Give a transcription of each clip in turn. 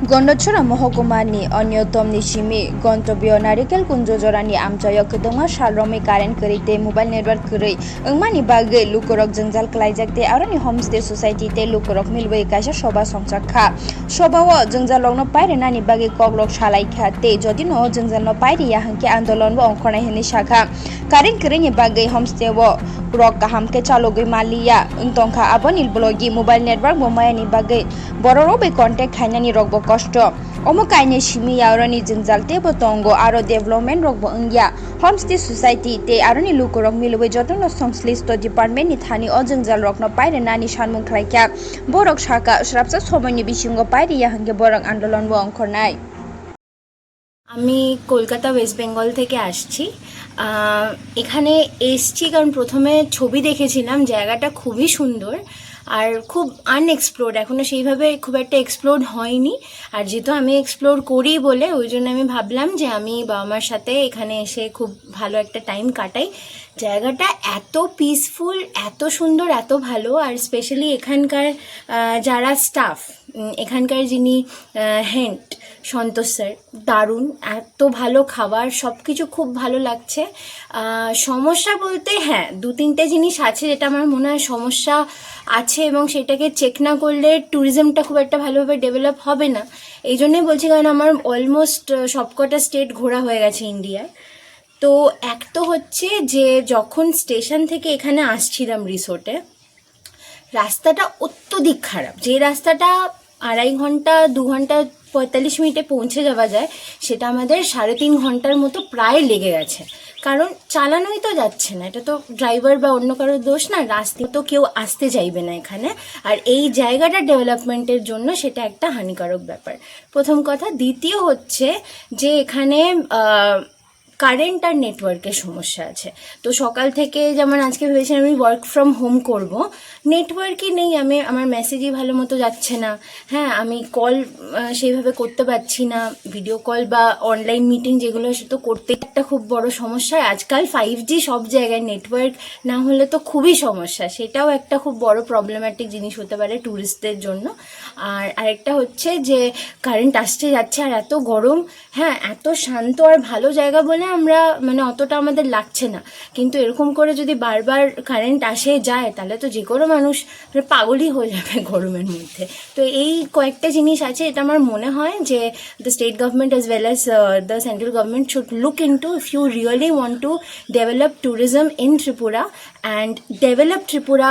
गन्डछरा महकुमानि अन्यतमनि सिमि गन्तव्य नारिकेल कुंज जरानि आमचायाव खदमा सालरमे कारेन्ट करिते mobile network करै ओंमानि बागै लुकरक जंजाल क्लाइजाकते आरोनि होमस्टे सोसाइटीते लुकरक मिलबै काइसा सभा संसाखा सभाव जंजालनो पाइरेनानि बागै कगलक सालाइखाते जदिनो जंजालनो पाइरिया हंके आन्दोलनबो अंखरनाय हनि शाखा कारेन्ट करैनि बागै होमस्टेव रक काहामके चालुगै मालिया ओंतंखा आबनिल ब्लगी मोबाइल नेटवर्क बोमायानि बागै बररबे कन्टेक्ट खाइनानि रकबो कष्ट अमुकाइने सिमी यावरनि जंजाल तेबो तंगो आरो डेभलपमेन्ट रकबो अंगिया होमस्टे सोसाइटी ते आरोनि लुकरक मिलबै जतन संश्लिष्ट डिपार्टमेन्टनि थानि अजंजाल रकनो पाइरे नानि सानमुं खालायख्या बरक शाखा श्रापसा समयनि बिसिंगो पाइरिया हंगे बरक आन्दोलनबो अंखरनाय। আমি কলকাতা ওয়েস্ট বেঙ্গল থেকে আসছি। এখানে এসছি কারণ প্রথমে ছবি দেখেছিলাম, জায়গাটা খুবই সুন্দর আর খুব আনএক্সপ্লোর্ড, এখনও সেইভাবে খুব একটা এক্সপ্লোর্ড হয়নি। আর যেহেতু আমি এক্সপ্লোর করি বলে ওই জন্য আমি ভাবলাম যে আমি বাবা মার সাথে এখানে এসে খুব ভালো একটা টাইম কাটাই। জায়গাটা এত পিসফুল, এত সুন্দর, এত ভালো। আর স্পেশালি এখানকার যারা স্টাফ, এখানকার যিনি হেড সন্তোষ স্যার, দারুণ, এত ভালো খাবার, সব কিছু খুব ভালো লাগছে। সমস্যা বলতে হ্যাঁ 2-3টে জিনিস আছে যেটা আমার মনে হয় সমস্যা আছে এবং সেটাকে চেক না করলে ট্যুরিজমটা খুব একটা ভালোভাবে ডেভেলপ হবে না। এই জন্যই বলছি, কারণ আমার অলমোস্ট সবকটা স্টেট ঘোরা হয়ে গেছে ইন্ডিয়ায়। তো এক তো হচ্ছে যে যখন স্টেশন থেকে এখানে আসছিলাম রিসোর্টে, রাস্তাটা অত্যধিক খারাপ। যে রাস্তাটা 2.5 ঘন্টা 2 ঘন্টা 45 মিনিটে পৌঁছে যাওয়া যায়, সেটা আমাদের 3.5 ঘন্টার মতো প্রায় লেগে গেছে। কারণ চালানোই তো যাচ্ছে না, এটা তো ড্রাইভার বা অন্য কারোর দোষ না, রাস্তায় তো কেউ আসতে চাইবে না এখানে। আর এই জায়গাটা ডেভেলপমেন্টের জন্য সেটা একটা হানিকারক ব্যাপার, প্রথম কথা। দ্বিতীয় হচ্ছে যে এখানে কারেন্ট আর নেটওয়ার্কের সমস্যা আছে। তো সকাল থেকে যেমন আজকে ভেবেছিলাম আমি ওয়ার্ক ফ্রম হোম করব, নেটওয়ার্কই নেই, আমার মেসেজই ভালো মতো যাচ্ছে না। হ্যাঁ, আমি কল সেইভাবে করতে পারছি না, ভিডিও কল বা অনলাইন মিটিং যেগুলো সে তো করতে একটা খুব বড় সমস্যা। আজকাল 5G সব জায়গায়, নেটওয়ার্ক না হলে তো খুবই সমস্যা, সেটাও একটা খুব বড় প্রবলেম্যাটিক জিনিস হতে পারে ট্যুরিস্টদের জন্য। আর আরেকটা হচ্ছে যে কারেন্ট আসছে যাচ্ছে আর এত গরম। হ্যাঁ, এত শান্ত আর ভালো জায়গা বলে আমরা অতটা আমাদের লাগছে না, কিন্তু এরকম করে যদি বারবার কারেন্ট আসে যায় তাহলে তো যে কোনো মানুষ পাগলই হয়ে যাবে গরমের মধ্যে। তো এই কয়েকটা জিনিস আছে, এটা আমার মনে হয় যে the state government as well as the central government should look into if you really want to develop tourism in Tripura and develop Tripura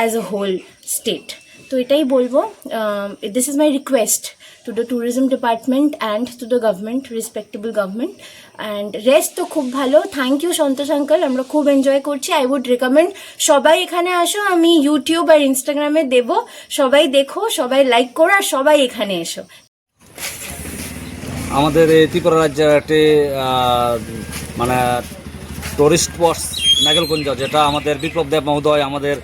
as a whole state. তো এটাই বলবো, this is my request to the tourism department and to the government, respectable government. and rest তো খুব ভালো, thank you Santosh uncle, আমরা খুব enjoy করছি। I would recommend সবাই এখানে আসো, আমি ইউটিউব আর ইনস্টাগ্রামে দেব, সবাই দেখো, সবাই লাইক করো আর সবাই এখানে এসো। আমাদের এই ত্রিপুরা রাজ্যের একটি মানে টুরিস্ট স্পট নাগেলকুঞ্জ, যেটা আমাদের বিপ্লব দেব মহোদয় আমাদের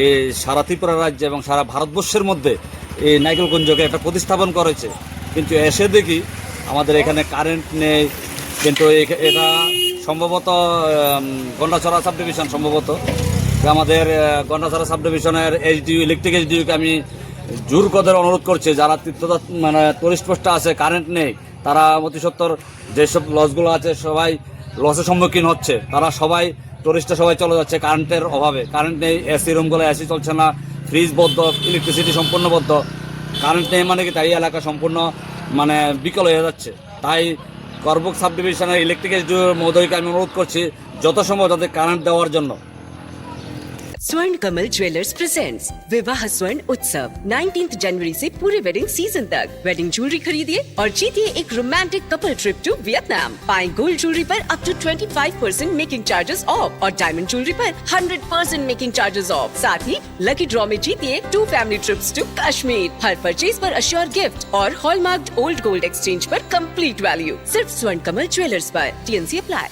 এই সারা ত্রিপুরা রাজ্য এবং সারা ভারতবর্ষের মধ্যে এই নাইকেলকুঞ্জকে একটা প্রতিস্থাপন করেছে। কিন্তু এসে দেখি আমাদের এখানে কারেন্ট নেই। কিন্তু এটা সম্ভবত গন্ডাছড়া সাব ডিভিশন, সম্ভবত আমাদের গন্ডাছড়া সাব ডিভিশনের এইচডিউ, ইলেকট্রিক এইচডিউকে আমি জোর কদর অনুরোধ করছি, যারা টুরিস্ট স্পটটা আছে কারেন্ট নেই, তারা অতি সত্বর যেসব লজগুলো আছে সবাই লসের সম্মুখীন হচ্ছে। তারা সবাই টুরিস্টরা সবাই চলে যাচ্ছে কারেন্টের অভাবে। কারেন্ট নেই, এসি রুমগুলো এসি চলছে না, ফ্রিজ বদ্ধ, ইলেকট্রিসিটি সম্পূর্ণ বদ্ধ। কারেন্ট নেই মানে কি তাই এলাকা সম্পূর্ণ বিকল হয়ে যাচ্ছে। তাই করবুক সাব ডিভিশনের ইলেকট্রিক মহোদয়কে আমি অনুরোধ করছি যত সম্ভব তাদের কারেন্ট দেওয়ার জন্য। स्वर्ण कमल ज्वेलर्स प्रेजेंट्स विवाह स्वर्ण उत्सव 19 जनवरी से पूरे वेडिंग सीजन तक। वेडिंग ज्वेलरी खरीदिए और जीतिए एक romantic couple trip to Vietnam. पाएं गोल्ड ज्वेलरी पर up to 25% making charges off और डायमंड ज्वेलरी पर 100% मेकिंग चार्जेस ऑफ। साथ ही लकी ड्रॉ में जीतिए 2 फैमिली ट्रिप्स टू कश्मीर। हर परचेज पर अश्योर गिफ्ट और हॉलमार्क्ड ओल्ड गोल्ड एक्सचेंज पर कंप्लीट वैल्यू। सिर्फ स्वर्ण कमल ज्वेलर्स पर। TNC apply.